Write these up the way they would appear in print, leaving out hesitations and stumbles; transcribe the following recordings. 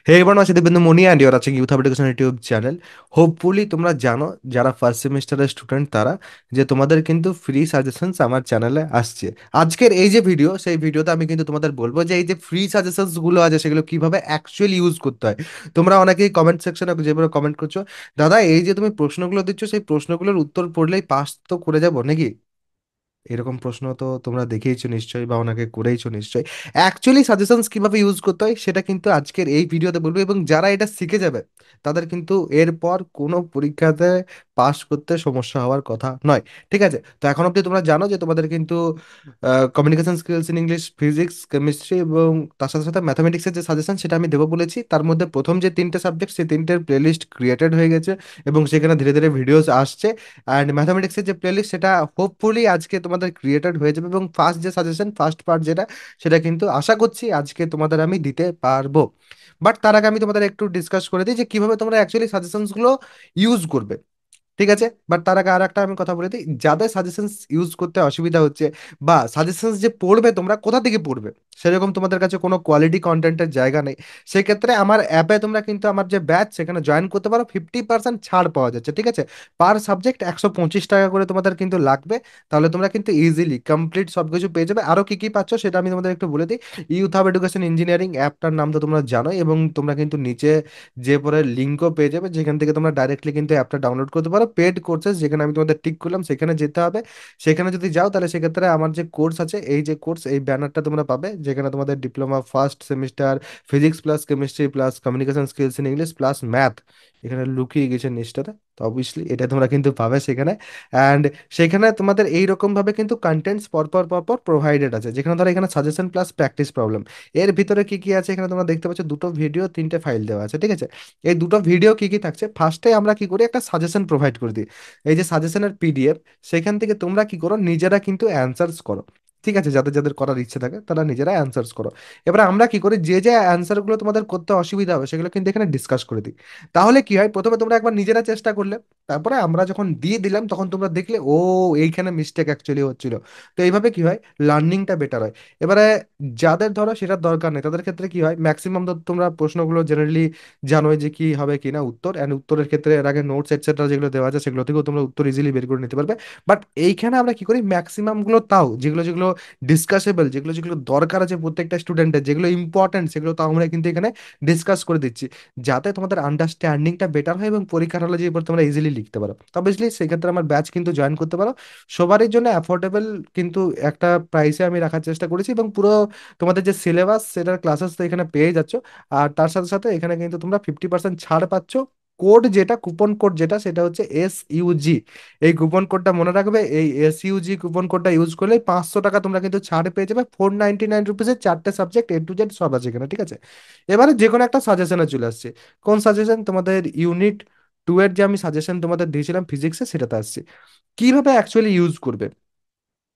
হে everyone, আছি দেবেন্দ্র মনি and your আছেন youth education YouTube channel. Hopefully তোমরা জানো, যারা ফার্স্ট সেমিস্টারের স্টুডেন্ট তারা, যে তোমাদের কিন্তু ফ্রি সাজেশনস আমার চ্যানেলে আসছে। আজকের এই যে ভিডিও, সেই ভিডিওতে আমি কিন্তু তোমাদের বলবো যে এই যে ফ্রি সাজেশনস গুলো আছে সেগুলো কিভাবে অ্যাকচুয়ালি ইউজ করতে হয়। তোমরা অনেকেই কমেন্ট সেকশনে যেভাবে কমেন্ট করছো, দাদা এই যে তুমি প্রশ্নগুলো দিচ্ছ সেই প্রশ্নগুলোর উত্তর পড়লেই পাস তো করে যাবো নাকি, এরকম প্রশ্ন তো তোমরা দেখেইছো নিশ্চয়ই বা ওনাকে করেইছো নিশ্চয়ই। অ্যাকচুয়ালি সাজেশনস কিভাবে ইউজ করতে হয় সেটা কিন্তু আজকের এই ভিডিওতে বলবো, এবং যারা এটা শিখে যাবে তাদের কিন্তু এরপর কোনো পরীক্ষাতে পাশ করতে সমস্যা হওয়ার কথা নয়। ঠিক আছে, তো এখন অবধি তোমরা জানো যে তোমাদের কিন্তু communication skills in English, physics, chemistry এবং তার সাথে সাথে ম্যাথামেটিক্সের যে সাজেশন সেটা আমি দেবো বলেছি। তার মধ্যে প্রথম যে তিনটে সাবজেক্ট সেই তিনটের প্লেলিস্ট ক্রিয়েটেড হয়ে গেছে এবং সেখানে ধীরে ধীরে ভিডিওস আসছে। অ্যান্ড ম্যাথামেটিক্সের যে প্লেলিস্ট সেটা হোপফুলি আজকে তোমাদের ক্রিয়েটেড হয়ে যাবে, এবং ফার্স্ট যে সাজেশন ফার্স্ট পার্ট যেটা, সেটা কিন্তু আশা করছি আজকে তোমাদের আমি দিতে পারবো। বাট তার আগে আমি তোমাদের একটু ডিসকাস করে দিই যে কিভাবে তোমরা অ্যাকচুয়ালি সাজেশনসগুলো ইউজ করবে। ঠিক আছে, বাট তার আগে আর একটা আমি কথা বলে দিই, যাদের সাজেশনস ইউজ করতে অসুবিধা হচ্ছে বা সাজেশনস যে পড়বে তোমরা কোথা থেকে পড়বে, সেরকম তোমাদের কাছে কোনো কোয়ালিটি কন্টেন্টের জায়গা নেই, সেক্ষেত্রে আমার অ্যাপে তোমরা কিন্তু আমার যে ব্যাচ সেখানে জয়েন করতে পারো। 50% ছাড় পাওয়া যাচ্ছে। ঠিক আছে, পার সাবজেক্ট 125 টাকা করে তোমাদের কিন্তু লাগবে। তাহলে তোমরা কিন্তু ইজিলি কমপ্লিট সব কিছু পেয়ে যাবে। আরও কি কি পাচ্ছ সেটা আমি তোমাদের একটু বলে দিই। ইউথ হাব এডুকেশন ইঞ্জিনিয়ারিং অ্যাপটার নাম তো তোমরা জানোই, এবং তোমরা কিন্তু নিচে যে পরে লিঙ্কও পেয়ে যাবে, যেখান থেকে তোমরা ডাইরেক্টলি কিন্তু অ্যাপটা ডাউনলোড করতে পারো। পেড কোর্সেস যেখানে আমি তোমাদের টিক করলাম সেখানে যেতে হবে। সেখানে যদি যাও তাহলে সেক্ষেত্রে আমার যে কোর্স আছে, এই যে কোর্স, এই ব্যানারটা তোমরা পাবে, যেখানে তোমাদের diploma first semester physics plus chemistry plus communication skills in English plus math, এখানে লুকিয়ে গেছে নিচটাতে, তো অবভিয়াসলি এটা তোমরা কিন্তু পাবে সেখানে। অ্যান্ড সেখানে তোমাদের এইরকম ভাবে কিন্তু কন্টেন্টস পরপর পরপর প্রোভাইডেড আছে, যেখানে ধরো এখানে সাজেশন প্লাস প্র্যাকটিস প্রবলেম, এর ভিতরে কি কি আছে এখানে তোমরা দেখতে পাচ্ছ, দুটো ভিডিও তিনটে ফাইল দেওয়া আছে। ঠিক আছে, এই দুটো ভিডিও কি কি থাকছে, ফার্স্টে আমরা কি করি, একটা সাজেশন প্রোভাইড করে দিই, এই যে সাজেশনের পিডিএফ, সেখান থেকে তোমরা কি করো, নিজেরা কিন্তু অ্যান্সার্স করো। ঠিক আছে, যাদের যাদের করার ইচ্ছে থাকে তারা নিজেরা অ্যান্সার্স করো। এবার আমরা কি করি, যে যে অ্যান্সারগুলো তোমাদের করতে অসুবিধা হবে সেগুলো কিন্তু এখানে ডিসকাস করে দিই। তাহলে কি হয়, প্রথমে তোমরা একবার নিজেরা চেষ্টা করলে, তারপরে আমরা যখন দিয়ে দিলাম তখন তোমরা দেখলে ও এইখানে মিস্টেক অ্যাকচুয়ালি হচ্ছিল। তো এইভাবে কি হয়, লার্নিংটা বেটার হয়। এবারে যাদের ধরো সেটার দরকার নেই তাদের ক্ষেত্রে কি হয়, ম্যাক্সিমাম তো তোমরা প্রশ্নগুলো জেনারেলি জানোই যে কি হবে কিনা উত্তর, অ্যান্ড উত্তরের ক্ষেত্রে এর আগে নোটস এটসেট্রা যেগুলো দেওয়া আছে সেগুলো থেকেও তোমরা উত্তর ইজিলি বের করে নিতে পারবে। বাট এইখানে আমরা কি করি, ম্যাক্সিমাম গুলো তাও যেগুলো যেগুলো ডিসকাসেবল, যেগুলো যেগুলো দরকার আছে প্রত্যেকটা স্টুডেন্টের, যেগুলো ইম্পর্টেন্ট সেগুলো তাও আমরা কিন্তু এখানে ডিসকাস করে দিচ্ছি, যাতে তোমাদের আন্ডারস্ট্যান্ডিংটা বেটার হয় এবং পরীক্ষার হলে যে এবার তোমরা ইজিলি লিখতে পারো। অবভিয়াসলি সেক্ষেত্রে আমার ব্যাচ কিন্তু জয়েন করতে পারো। সবারই জন্য অ্যাফোর্ডেবল কিন্তু একটা প্রাইসে আমি রাখার চেষ্টা করেছি, এবং পুরো তোমাদের যে সিলেবাস সেটার ক্লাসেস তো এখানে পেয়ে যাচ্ছ। আর তার সাথে সাথে এখানে কিন্তু তোমরা 50% ছাড় পাচ্ছ। কোড যেটা, কুপন কোড যেটা, সেটা হচ্ছে SUG। এই কুপন কোডটা মনে রাখবে, এই SUG কুপন কোডটা ইউজ করলে 500 টাকা তোমরা কিন্তু ছাড় পেয়ে যাবে। 499 রুপিসের চারটে সাবজেক্ট A to Z সব আছে এখানে। ঠিক আছে, এবারে যে কোনো একটা সাজেশনে চলে আসছে। কোন সাজেশন, তোমাদের ইউনিট 2 এর যে আমি সাজেশন তোমাদের দিয়েছিলাম ফিজিক্সে, সেটাতে আসছে। কিভাবে অ্যাকচুয়ালি ইউজ করবে,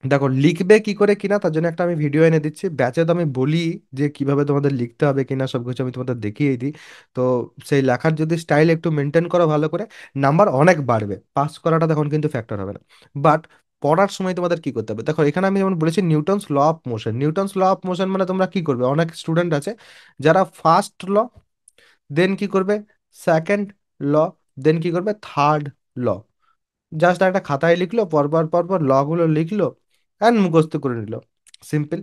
দেখো লিখবে কি করে কিনা তার জন্য একটা আমি ভিডিও এনে দিচ্ছি। ব্যাচে তো আমি বলি যে কিভাবে তোমাদের লিখতে হবে কিনা সবকিছু আমি তোমাদের দেখিয়ে দিই। তো সেই লেখার যদি স্টাইল একটু মেনটেন করো ভালো করে, নাম্বার অনেক বাড়বে, পাস করাটা তখন কিন্তু ফ্যাক্টর হবে না। বাট পড়ার সময় তোমাদের কি করতে হবে, দেখো এখানে আমি যেমন বলেছি Newton's law of motion. Newton's law of motion মানে তোমরা কি করবে, অনেক স্টুডেন্ট আছে যারা ফার্স্ট ল, দেন কি করবে সেকেন্ড ল, দেন কি করবে থার্ড ল, জাস্ট একটা খাতায় লিখলো, পরপর পরপর ল গুলো লিখলো অ্যান্ড মুখস্থ করে নিল, সিম্পল।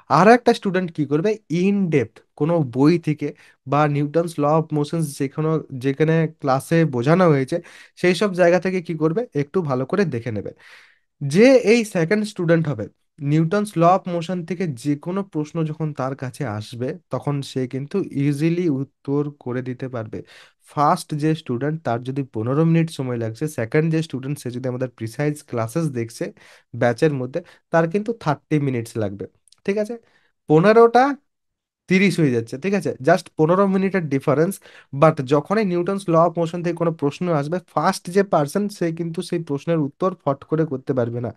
আর একটা স্টুডেন্ট কি করবে, ইন ডেপথ কোনো বই থেকে বা নিউটনস ল অফ মোশন যেখানে যেখানে ক্লাসে বোঝানো হয়েছে সেই সব জায়গা থেকে কি করবে, একটু ভালো করে দেখে নেবে। যে এই সেকেন্ড স্টুডেন্ট হবে, নিউটনস ল অফ মোশন থেকে যে কোনো প্রশ্ন যখন তার কাছে আসবে তখন সে কিন্তু ইজিলি উত্তর করে দিতে পারবে। ফার্স্ট যে স্টুডেন্ট তার যদি 15 মিনিট সময় লাগছে, সেকেন্ড যে স্টুডেন্ট সে যদি আমাদের প্রিসাইজ ক্লাসেস দেখছে ব্যাচের মধ্যে, তার কিন্তু 30 মিনিটস লাগবে। ঠিক আছে, 15টা 30 হয়ে যাচ্ছে। ঠিক আছে, জাস্ট 15 মিনিটের ডিফারেন্স। বাট যখনই নিউটনস ল অফ মোশন থেকে কোনো প্রশ্ন আসবে, ফার্স্ট যে পার্সন সে কিন্তু সেই প্রশ্নের উত্তর ফট করে করতে পারবে না,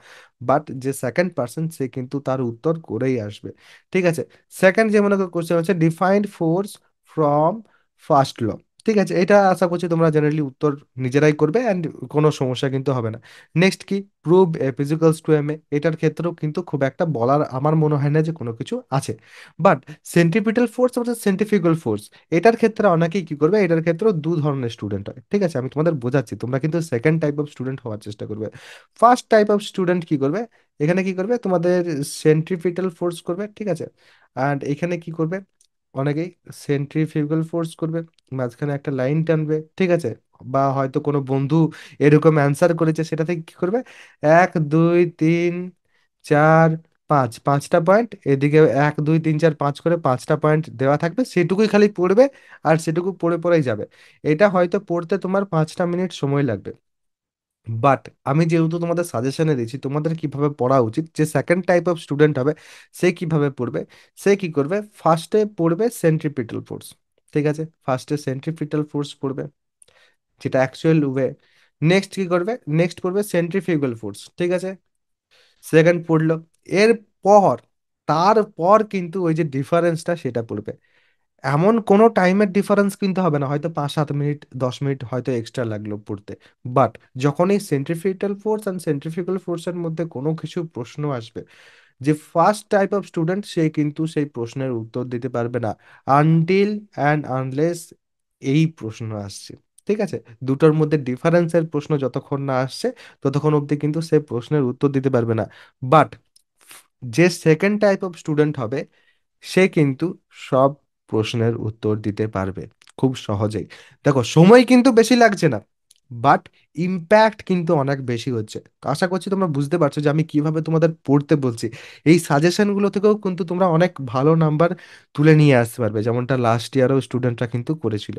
বাট যে সেকেন্ড পার্সন সে কিন্তু তার উত্তর করেই আসবে। ঠিক আছে, সেকেন্ড যে মনে করো কোশ্চেন হচ্ছে defined force from first law. ঠিক আছে, এটা আশা করছি তোমরা জেনারেলি উত্তর নিজেরাই করবে অ্যান্ড কোনো সমস্যা কিন্তু হবে না। নেক্সট কি, prove A ফিজিক্যালস two M A, এটার ক্ষেত্রেও কিন্তু খুব একটা বলার আমার মনে হয় না যে কোনো কিছু আছে। বাট সেন্ট্রিপিটাল ফোর্স অর্থাৎ সেন্ট্রিফিউগাল ফোর্স, এটার ক্ষেত্রে অনেকেই কি করবে, এটার ক্ষেত্রেও দু ধরনের স্টুডেন্ট হয়। ঠিক আছে, আমি তোমাদের বোঝাচ্ছি, তোমরা কিন্তু সেকেন্ড টাইপ অফ স্টুডেন্ট হওয়ার চেষ্টা করবে। ফার্স্ট টাইপ অফ স্টুডেন্ট কি করবে, এখানে কি করবে, তোমাদের সেন্ট্রিপিটাল ফোর্স করবে। ঠিক আছে, অ্যান্ড এখানে কি করবে, অনেকেই সেন্ট্রিফিউগাল ফোর্স করবে, মাঝখানে একটা লাইন টানবে। ঠিক আছে, বা হয়তো কোনো বন্ধু এরকম অ্যান্সার করেছে, সেটা থেকে কি করবে, 1 2 3 4 5, 5টা পয়েন্ট এদিকে, 1 2 3 4 5 করে 5টা পয়েন্ট দেওয়া থাকবে, সেটুকুই খালি পড়বে, আর সেটুকু পড়ে পড়েই যাবে। এটা হয়তো পড়তে তোমার 5টা মিনিট সময় লাগবে। বাট আমি যেহেতু তোমাদের সাজেশনে দিচ্ছি তোমাদের কিভাবে পড়া উচিত, যে সেকেন্ড টাইপ অফ স্টুডেন্ট হবে সে কিভাবে পড়বে, সে কি করবে, ফার্স্টে পড়বে সেন্ট্রিপিটাল ফোর্স। ঠিক আছে, ফার্স্টে সেন্ট্রিপিটাল ফোর্স পড়বে, যেটা অ্যাকচুয়াল ওয়ে। নেক্সট কি করবে, নেক্সট পড়বে সেন্ট্রিফিউগাল ফোর্স। ঠিক আছে, সেকেন্ড পড়লো। এরপর তারপর কিন্তু ওই যে ডিফারেন্সটা সেটা পড়বে। এমন কোনো টাইমের ডিফারেন্স কিন্তু হবে না, হয়তো 5 7 মিনিট 10 মিনিট হয়তো এক্সট্রা লাগলো পড়তে। বাট যখন এই সেন্ট্রিফিউটাল ফোর্স অ্যান্ড সেন্ট্রিফিউগাল ফোর্সের মধ্যে কোনো কিছু প্রশ্ন আসবে, যে ফার্স্ট টাইপ অফ স্টুডেন্ট সে কিন্তু সেই প্রশ্নের উত্তর দিতে পারবে না আনটিল অ্যান্ড আনলেস এই প্রশ্ন আসছে। ঠিক আছে, দুটোর মধ্যে ডিফারেন্সের প্রশ্ন যতক্ষণ না আসছে ততক্ষণ অবধি কিন্তু সে প্রশ্নের উত্তর দিতে পারবে না। বাট যে সেকেন্ড টাইপ অফ স্টুডেন্ট হবে সে কিন্তু সব প্রশ্নের উত্তর দিতে পারবে খুব সহজেই। দেখো, সময় কিন্তু বেশি লাগছে না, বাট ইম্প্যাক্ট কিন্তু অনেক বেশি হচ্ছে। আশা করছি তোমরা বুঝতে পারছো যে আমি কিভাবে তোমাদের পড়তে বলছি। এই সাজেশনগুলো থেকেও কিন্তু তোমরা অনেক ভালো নাম্বার তুলে নিয়ে আসতে পারবে, যেমনটা লাস্ট ইয়ারও স্টুডেন্টরা কিন্তু করেছিল।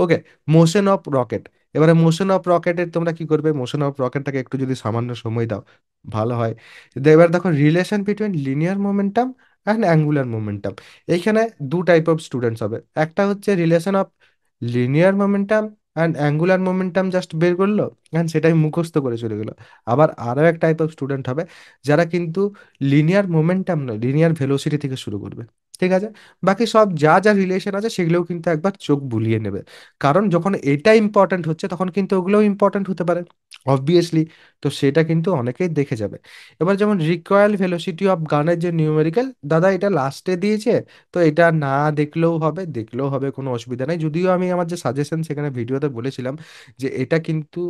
ওকে, মোশন অফ রকেট। এবারে মোশন অফ রকেটের তোমরা কি করবে, মোশন অফ রকেটটাকে একটু যদি সামান্য সময় দাও ভালো হয়। এবার দেখো, relation between linear momentum and angular momentum. এইখানে দু টাইপ অফ স্টুডেন্টস হবে, একটা হচ্ছে relation of linear momentum and angular momentum just বের করলো অ্যান্ড সেটাই মুখস্থ করে চলে গেলো। আবার আরও এক টাইপ অফ স্টুডেন্ট হবে যারা কিন্তু লিনিয়ার মোমেন্টাম নয়, লিনিয়ার ভেলোসিটি থেকে শুরু করবে। ঠিক আছে, বাকি সব যা যা রিলেশন আছে সেগুলোও কিন্তু একবার চোখ বুলিয়ে নেবে, কারণ যখন এটা ইম্পর্ট্যান্ট হচ্ছে তখন কিন্তু ওগুলোও ইম্পর্ট্যান্ট হতে পারে অবভিয়াসলি। তো সেটা কিন্তু অনেকেই দেখে যাবে। এবার যেমন রিকয়েল ভেলোসিটি অফ গানের যে নিউমেরিক্যাল, দাদা এটা লাস্টে দিয়েছে, তো এটা না দেখলেও হবে, দেখলেও হবে, কোনো অসুবিধা নেই। যদিও আমি আমার যে সাজেশন সেখানে ভিডিওতে বলেছিলাম যে এটা কিন্তু,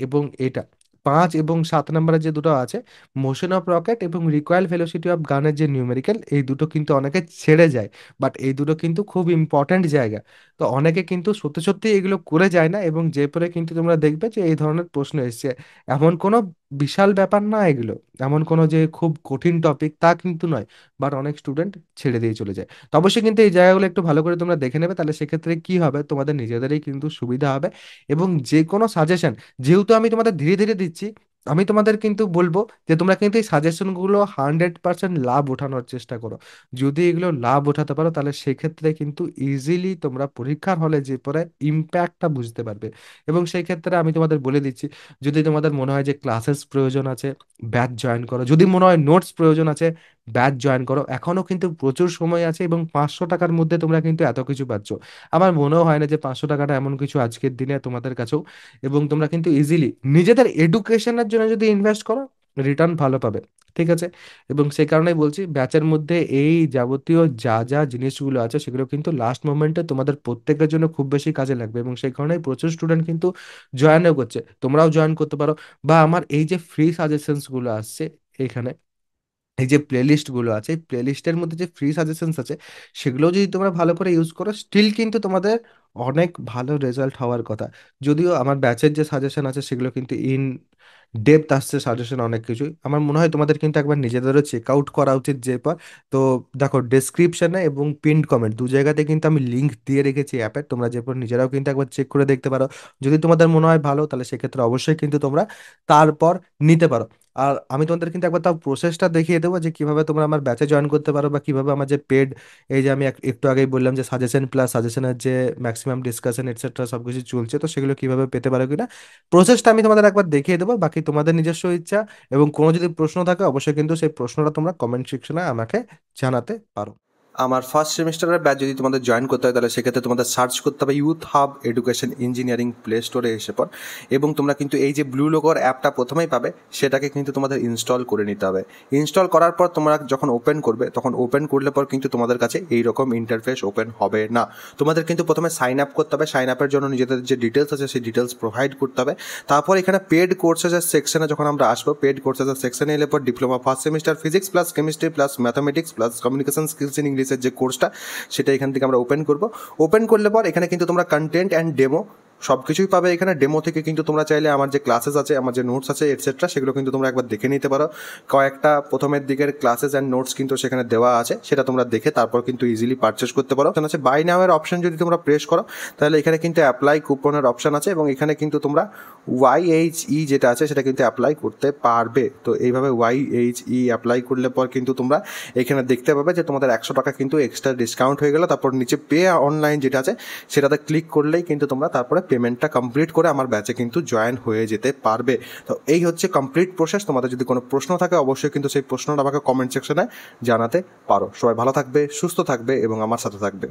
এবং এটা 5 এবং 7 নম্বরের যে দুটো আছে, মোশন অফ রকেট এবং রিকয়েল ভেলোসিটি অফ গানের যে নিউমেরিক্যাল, এই দুটো কিন্তু অনেকে ছেড়ে যায়। বাট এই দুটো কিন্তু খুব ইম্পর্ট্যান্ট জায়গা। তো অনেকে কিন্তু সত্যি সত্যি এগুলো করে যায় না, এবং যে পরে কিন্তু তোমরা দেখবে যে এই ধরনের প্রশ্ন এসছে। এমন কোনো বিশাল ব্যাপার না এগুলো, এমন কোনো যে খুব কঠিন টপিক তা কিন্তু নয়। বাট অনেক স্টুডেন্ট ছেড়ে দিয়ে চলে যায়। তো অবশ্যই কিন্তু এই জায়গাগুলো একটু ভালো করে তোমরা দেখে নেবে, তাহলে সেক্ষেত্রে কি হবে, তোমাদের নিজেদেরই কিন্তু সুবিধা হবে। এবং যে কোনো সাজেশন, যেহেতু আমি তোমাদের ধীরে ধীরে দিচ্ছি, আমি তোমাদের কিন্তু বলবো যে তোমরা কিন্তু এই সাজেশনগুলো 100% লাভ ওঠানোর চেষ্টা করো। যদি এগুলো লাভ ওঠাতে পারো তাহলে সেক্ষেত্রে কিন্তু ইজিলি তোমরা পরীক্ষার হলে যে পরে ইম্প্যাক্টটা বুঝতে পারবে। এবং সেই ক্ষেত্রে আমি তোমাদের বলে দিচ্ছি, যদি তোমাদের মনে হয় যে ক্লাসেস প্রয়োজন আছে, ব্যাচ জয়েন করো। যদি মনে হয় নোটস প্রয়োজন আছে, ব্যাচ জয়েন করো। এখনো কিন্তু প্রচুর সময় আছে, এবং 500 টাকার মধ্যে তোমরা কিন্তু এত কিছু পাচ্ছ। আমার মনেও হয় না যে 500 টাকাটা এমন কিছু আজকের দিনে তোমাদের কাছেও। এবং তোমরা কিন্তু ইজিলি নিজেদের এডুকেশনের জন্য যদি ইনভেস্ট করো, রিটার্ন ভালো পাবে। ঠিক আছে, এবং সেই কারণেই বলছি, ব্যাচের মধ্যে এই যাবতীয় যা যা জিনিসগুলো আছে সেগুলো কিন্তু লাস্ট মোমেন্টে তোমাদের প্রত্যেকের জন্য খুব বেশি কাজে লাগবে, এবং সেই কারণেই প্রচুর স্টুডেন্ট কিন্তু জয়েনও করছে। তোমরাও জয়েন করতে পারো। বা আমার এই যে ফ্রি সাজেশনস গুলো আসছে এখানে, এই যে প্লেলিস্ট গুলো আছে, এই প্লেলিস্টের মধ্যে যে ফ্রি সাজেশনস আছে সেগুলো যদি তোমরা ভালো করে ইউজ করো, স্টিল কিন্তু তোমাদের অনেক ভালো রেজাল্ট হওয়ার কথা। যদিও আমার ব্যাচের যে সাজেশন আছে সেগুলো কিন্তু ইন ডেপথ আসছে সাজেশন অনেক কিছুই, আমার মনে হয় তোমাদের কিন্তু একবার নিজেদেরও চেক আউট করা উচিত যে পর। তো দেখো, ডেসক্রিপশনে এবং পিন্ড কমেন্ট দু জায়গাতে কিন্তু আমি লিংক দিয়ে রেখেছি অ্যাপের, তোমরা যে পর নিজেরাও কিন্তু একবার চেক করে দেখতে পারো। যদি তোমাদের মনে হয় ভালো, তাহলে সেক্ষেত্রে অবশ্যই কিন্তু তোমরা তারপর নিতে পারো। আর আমি তোমাদের কিন্তু একবার তাও প্রসেসটা দেখিয়ে দেবো যে কিভাবে তোমরা আমার ব্যাচে জয়েন করতে পারো, বা কিভাবে আমার যে পেড, এই যে আমি একটু আগেই বললাম যে সাজেশন প্লাস সাজেশনের যে ম্যাক্সিমাম ডিসকাশন এটসেট্রা সব কিছু চলছে, তো সেগুলো কিভাবে পেতে পারো কিনা প্রসেসটা আমি তোমাদের একবার দেখিয়ে দেবো। বাকি তোমাদের নিজস্ব ইচ্ছা, এবং কোনো যদি প্রশ্ন থাকে অবশ্যই কিন্তু সেই প্রশ্নটা তোমরা কমেন্ট সেকশনে আমাকে জানাতে পারো। আমার ফার্স্ট সেমিস্টারের ব্যাচ যদি তোমাদের জয়েন করতে হয় তাহলে সেক্ষেত্রে তোমাদের সার্চ করতে হবে youth hub education engineering play স্টোরে এসে পর, এবং তোমরা কিন্তু এই যে ব্লু লোগোর অ্যাপটা প্রথমেই পাবে সেটাকে কিন্তু তোমাদের ইনস্টল করে নিতে হবে। ইনস্টল করার পর তোমরা যখন ওপেন করবে তখন ওপেন করলে পর কিন্তু তোমাদের কাছে এইরকম ইন্টারফেস ওপেন হবে না। তোমাদের কিন্তু প্রথমে সাইন আপ করতে হবে, সাইন আপের জন্য নিজেদের যে ডিটেলস আছে সেই ডিটেলস প্রোভাইড করতে হবে। তারপর এখানে পেড কোর্সেসের সেকশনে যখন আমরা আসবো, পেড কোর্সেসের সেকশনে এলে পর diploma first semester physics plus chemistry plus mathematics plus communication skills in ইংলিশের যে কোর্সটা সেটা এখান থেকে আমরা ওপেন করব। ওপেন করলে পর এখানে কিন্তু তোমরা কন্টেন্ট অ্যান্ড ডেমো সব কিছুই পাবে। এখানে ডেমো থেকে কিন্তু তোমরা চাইলে আমার যে ক্লাসেস আছে, আমার যে নোটস আছে এটসেট্রা, সেগুলো কিন্তু তোমরা একবার দেখে নিতে পারো। কয়েকটা প্রথমের দিকের ক্লাসেস অ্যান্ড নোটস কিন্তু সেখানে দেওয়া আছে, সেটা তোমরা দেখে তারপর কিন্তু ইজিলি পারচেস করতে পারো। আছে বাই নাও এর অপশন যদি তোমরা প্রেস করো তাহলে এখানে কিন্তু অ্যাপ্লাই কুপনের অপশন আছে, এবং এখানে কিন্তু তোমরা YHE যেটা আছে সেটা কিন্তু অ্যাপ্লাই করতে পারবে। তো এইভাবে YHE অ্যাপ্লাই করলে পর কিন্তু তোমরা এখানে দেখতে পাবে যে তোমাদের 100 টাকা কিন্তু এক্সট্রা ডিসকাউন্ট হয়ে গেল। তারপর নিচে পে অনলাইন যেটা আছে সেটাতে ক্লিক করলেই কিন্তু তোমরা তারপরে পেমেন্টটা কমপ্লিট করে আমার ব্যাচে কিন্তু জয়েন হয়ে যেতে পারবে। তো এই হচ্ছে কমপ্লিট প্রসেস। তোমাদের যদি কোনো প্রশ্ন থাকে অবশ্যই কিন্তু সেই প্রশ্নটা আমাকে কমেন্ট সেকশনে জানাতে পারো। সবাই ভালো থাকবে, সুস্থ থাকবে এবং আমার সাথে থাকবে।